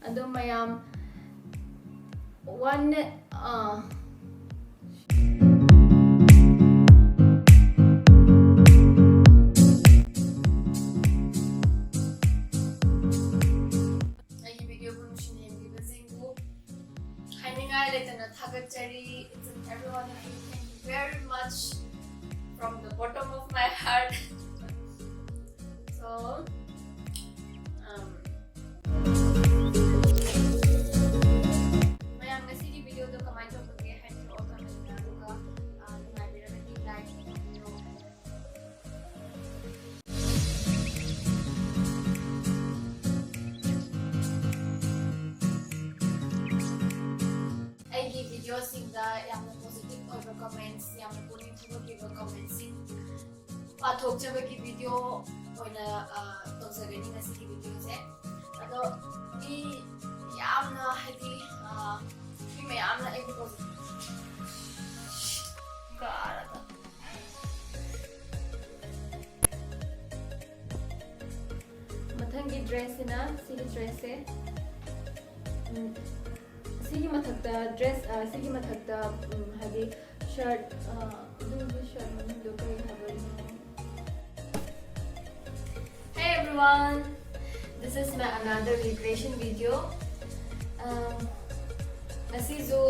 ado mayam one video everyone, thank you very much from the bottom of my heart. So mayam ngasi video do kamay to pagke happy auto na duga tumabira na like video. Aigi video singda yang positive over comments yang puning thibaki comments sing pathok jabaki video oina tawsagani ngasi video se ado I yamna hadi I mayamna aigi positive garada mathangi dress na sigi dress se sigi mathakta dress sigi mathakta hadi shirt do shirt mani do kai habari. Hey everyone, this is my another recreation video. Nasizu